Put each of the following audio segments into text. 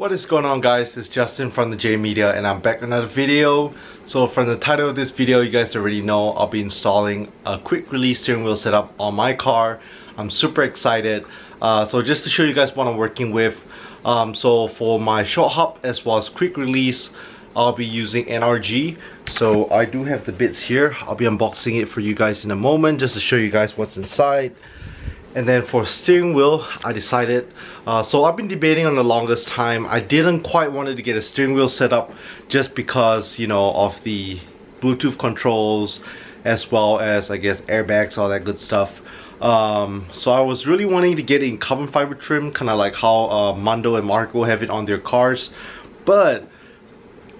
What is going on, guys? It's Justin from the J Media and I'm back with another video. So from the title of this video, you guys already know I'll be installing a quick release steering wheel setup on my car. I'm super excited. So just to show you guys what I'm working with, so for my short hop as well as quick release, I'll be using NRG. So I do have the bits here. I'll be unboxing it for you guys in a moment just to show you guys what's inside. And then for steering wheel, I decided, so I've been debating on the longest time. I didn't quite wanted to get a steering wheel set up just because, you know, of the Bluetooth controls as well as, I guess, airbags, all that good stuff. So I was really wanting to get in carbon fiber trim, kind of like how Mondo and Marco have it on their cars. But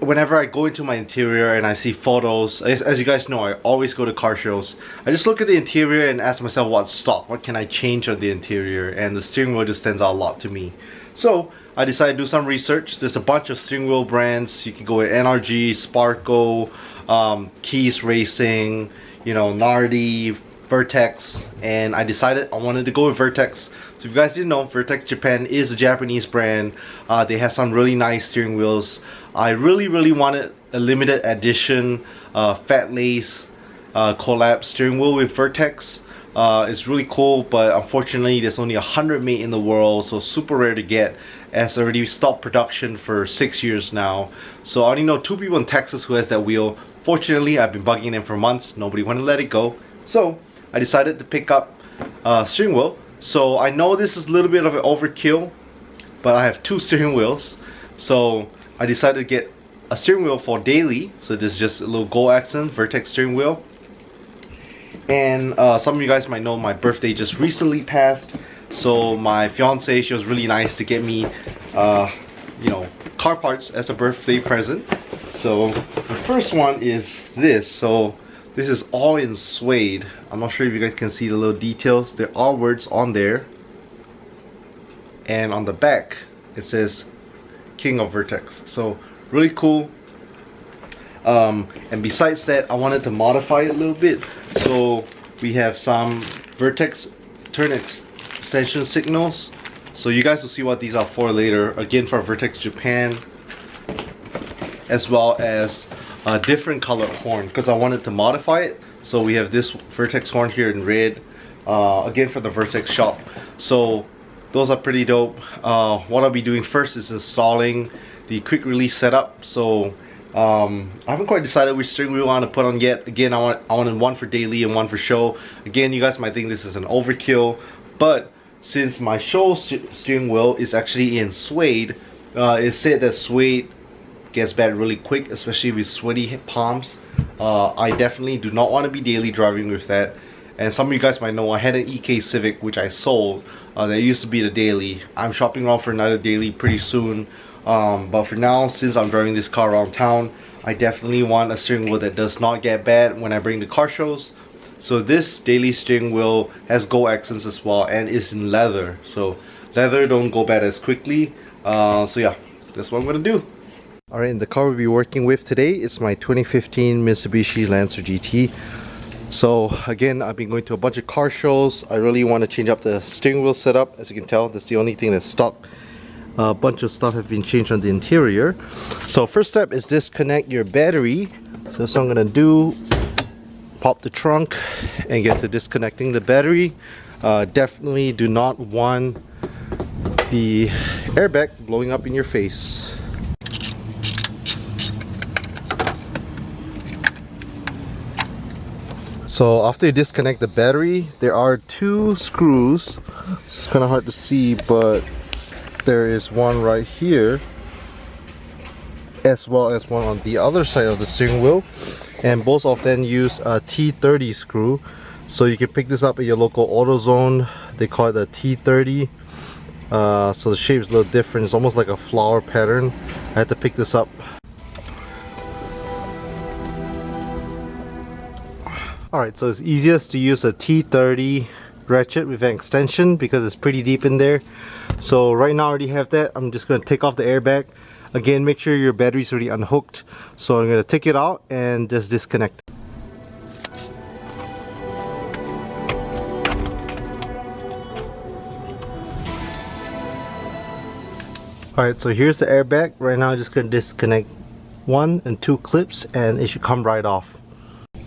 whenever I go into my interior and I see photos, as you guys know, I always go to car shows. I just look at the interior and ask myself what's stock, what can I change on the interior, and the steering wheel just stands out a lot to me. So I decided to do some research. There's a bunch of steering wheel brands. You can go with NRG, Sparco, Keys Racing, you know, Nardi, Vertex, and I decided I wanted to go with Vertex. So if you guys didn't know, Vertex Japan is a Japanese brand. They have some really nice steering wheels. I really wanted a limited edition fat lace collab steering wheel with Vertex. It's really cool, but unfortunately there's only 100 made in the world, so super rare to get, as already stopped production for 6 years now. So I only know 2 people in Texas who has that wheel. Fortunately, I've been bugging them for months. Nobody wanted to let it go. So I decided to pick up a steering wheel. So I know this is a little bit of an overkill, but I have 2 steering wheels. So I decided to get a steering wheel for daily. So this is just a little gold accent Vertex steering wheel. And some of you guys might know my birthday just recently passed. So my fiance, she was really nice to get me, you know, car parts as a birthday present. So the first one is this. So this is all in suede. I'm not sure if you guys can see the little details. There are words on there. And on the back, it says King of Vertex. So really cool. And besides that, I wanted to modify it a little bit. So we have some Vertex turn extension signals. So you guys will see what these are for later. Again, from Vertex Japan, as well as a different colored horn because I wanted to modify it. So we have this Vertex horn here in red, again for the Vertex shop. So those are pretty dope. What I'll be doing first is installing the quick release setup. So I haven't quite decided which steering wheel I want to put on yet. Again, I wanted one for daily and one for show. Again, you guys might think this is an overkill, but since my show steering wheel is actually in suede, it's said that suede gets bad really quick, especially with sweaty palms. I definitely do not want to be daily driving with that. And some of you guys might know I had an EK Civic which I sold. That used to be the daily. I'm shopping around for another daily pretty soon. But for now, since I'm driving this car around town, I definitely want a steering wheel that does not get bad when I bring the car shows. So this daily steering wheel has gold accents as well and is in leather. So leather don't go bad as quickly. So yeah, that's what I'm gonna do. Alright, and the car we'll be working with today is my 2015 Mitsubishi Lancer GT. So again, I've been going to a bunch of car shows. I really want to change up the steering wheel setup. As you can tell, that's the only thing that's stock. A bunch of stuff have been changed on the interior. So first step is disconnect your battery. So that's what I'm gonna do. Pop the trunk and get to disconnecting the battery. Definitely do not want the airbag blowing up in your face. So after you disconnect the battery, there are 2 screws. It's kind of hard to see, but there is one right here, as well as one on the other side of the steering wheel, and both of them use a T30 screw. So you can pick this up at your local AutoZone. They call it a T30. So the shape is a little different. It's almost like a flower pattern. I had to pick this up. Alright, so it's easiest to use a T30 ratchet with an extension because it's pretty deep in there. So right now I already have that. I'm just going to take off the airbag. Again, make sure your battery's already unhooked. So I'm going to take it out and just disconnect. Alright, so here's the airbag. Right now I'm just going to disconnect 1 and 2 clips and it should come right off.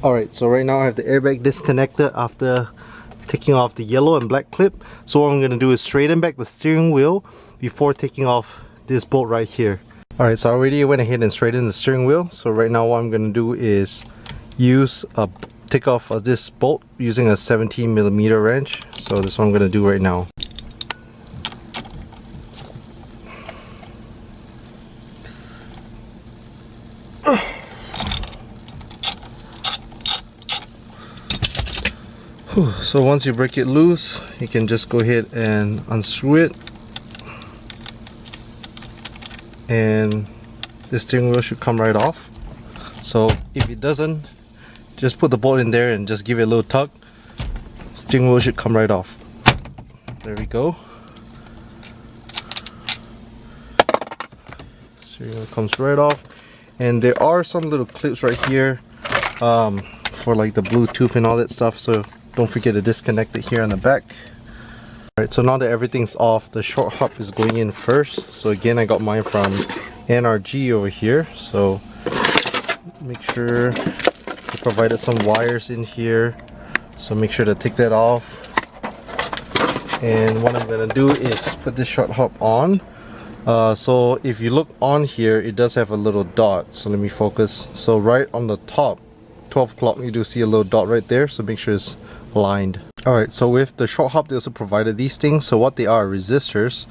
Alright, so right now I have the airbag disconnected after taking off the yellow and black clip. So what I'm going to do is straighten back the steering wheel before taking off this bolt right here. Alright, so I already went ahead and straightened the steering wheel. So right now what I'm going to do is take off this bolt using a 17mm wrench. So this is what I'm going to do right now. So once you break it loose, you can just go ahead and unscrew it, and the steering wheel should come right off. So if it doesn't, just put the bolt in there and just give it a little tug. Steering wheel should come right off. There we go. Steering wheel comes right off, and there are some little clips right here for like the Bluetooth and all that stuff, so don't forget to disconnect it here on the back. Alright, so now that everything's off, the short hub is going in first. So again, I got mine from NRG over here. So make sure I provided some wires in here. So make sure to take that off. And what I'm gonna do is put this short hub on. So if you look on here, it does have a little dot. So let me focus. So right on the top, 12 o'clock, you do see a little dot right there. So make sure it's aligned. Alright, so with the short hub, they also provided these things. So what they are resistors.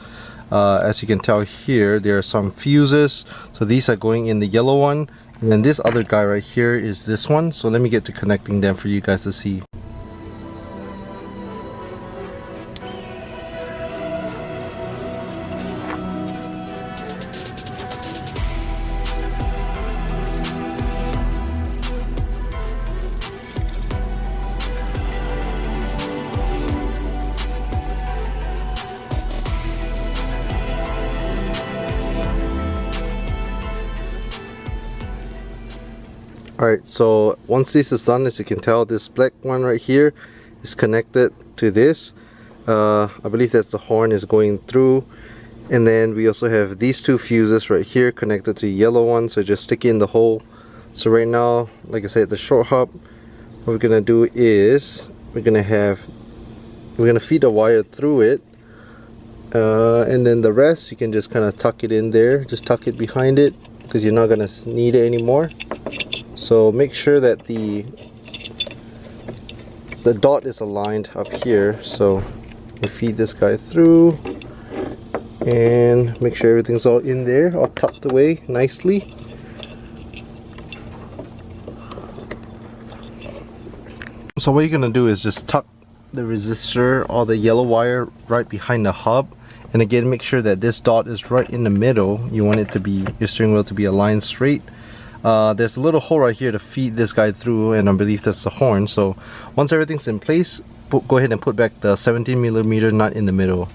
As you can tell here, there are some fuses. So these are going in the yellow one. And then this other guy right here is this one. So let me get to connecting them for you guys to see. Alright, so once this is done, as you can tell, this black one right here is connected to this. I believe that's the horn is going through. And then we also have these two fuses right here connected to the yellow one, so just stick in the hole. So right now, like I said, the short hub, what we're gonna do is we're gonna feed the wire through it, and then the rest you can just kind of tuck it in there. Just tuck it behind it because you're not gonna need it anymore. So make sure that the dot is aligned up here. So we feed this guy through and make sure everything's all in there, all tucked away nicely. So what you're gonna do is just tuck the resistor or the yellow wire right behind the hub, and again make sure that this dot is right in the middle. You want it to be, your steering wheel to be aligned straight. There's a little hole right here to feed this guy through, and I believe that's the horn. So once everything's in place, go ahead and put back the 17mm nut in the middle.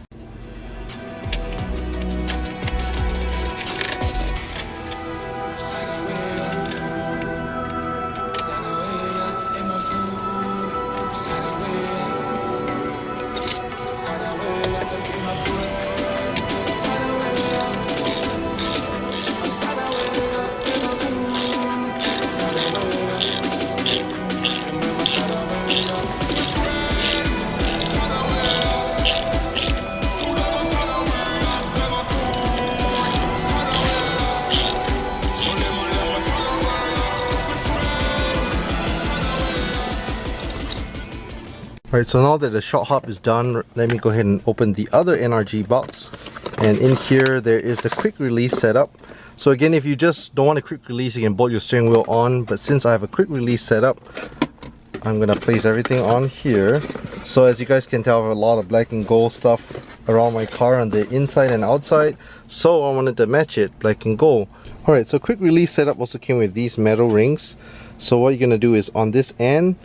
Alright, so now that the short hop is done, let me go ahead and open the other NRG box. And in here there is a quick release setup. So again, if you just don't want a quick release, you can bolt your steering wheel on, but since I have a quick release setup, I'm gonna place everything on here. So as you guys can tell, I have a lot of black and gold stuff around my car on the inside and outside, so I wanted to match it black and gold. Alright, so quick release setup also came with these metal rings. So what you're gonna do is on this end,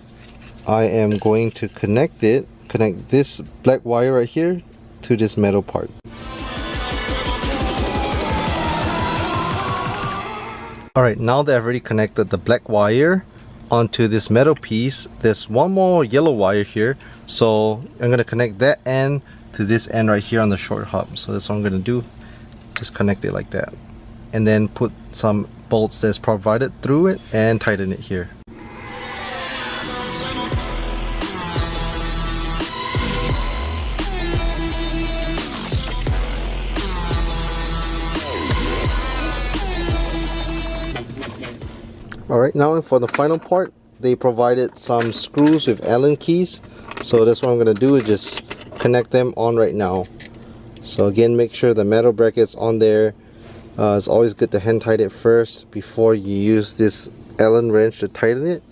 I am going to connect this black wire right here to this metal part. Alright, now that I've already connected the black wire onto this metal piece, there's one more yellow wire here. So I'm going to connect that end to this end right here on the short hub. So that's what I'm going to do. just connect it like that, and then put some bolts that's provided through it and tighten it here. Alright, now for the final part, they provided some screws with Allen keys. So that's what I'm going to do, is just connect them on right now. So again, make sure the metal bracket's on there. It's always good to hand tighten it first before you use this Allen wrench to tighten it.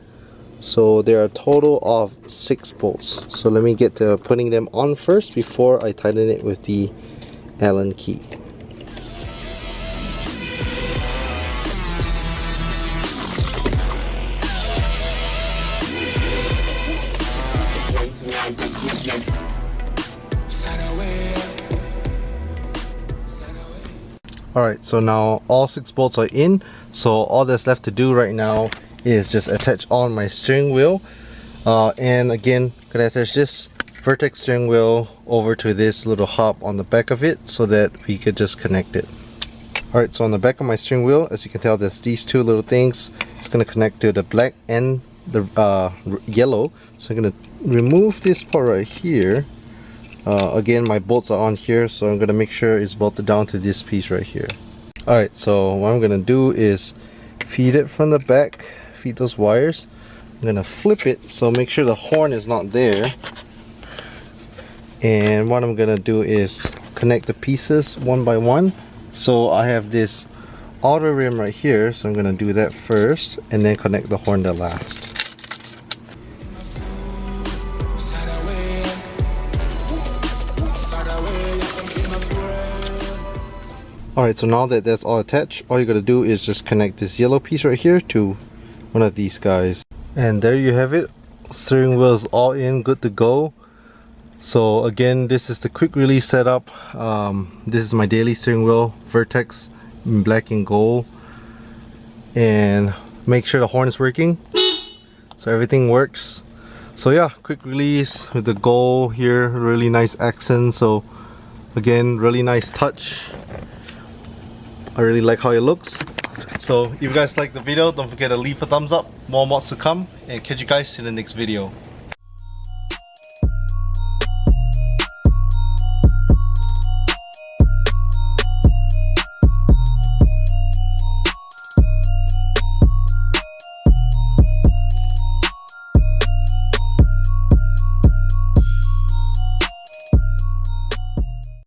So there are a total of 6 bolts. So let me get to putting them on first before I tighten it with the Allen key. Alright, so now all 6 bolts are in, so all that's left to do right now is just attach on my steering wheel, and again, gonna attach this Vertex steering wheel over to this little hub on the back of it so that we could just connect it. Alright, so on the back of my steering wheel, as you can tell, there's these 2 little things. It's gonna connect to the black and the yellow. So I'm gonna remove this part right here. Again, my bolts are on here, so I'm gonna make sure it's bolted down to this piece right here. Alright, so what I'm gonna do is feed it from the back, feed those wires. I'm gonna flip it, so make sure the horn is not there. And what I'm gonna do is connect the pieces one by one. So I have this outer rim right here, so I'm gonna do that first and then connect the horn the last. Alright, so now that that's all attached, all you gotta do is just connect this yellow piece right here to one of these guys. And there you have it. Steering wheel is all in, good to go. So again, this is the quick release setup. This is my daily steering wheel, Vertex in black and gold. And make sure the horn is working, so everything works. So yeah, quick release with the gold here, really nice accent. So again, really nice touch. I really like how it looks. So if you guys like the video, don't forget to leave a thumbs up. More mods to come, and catch you guys in the next video.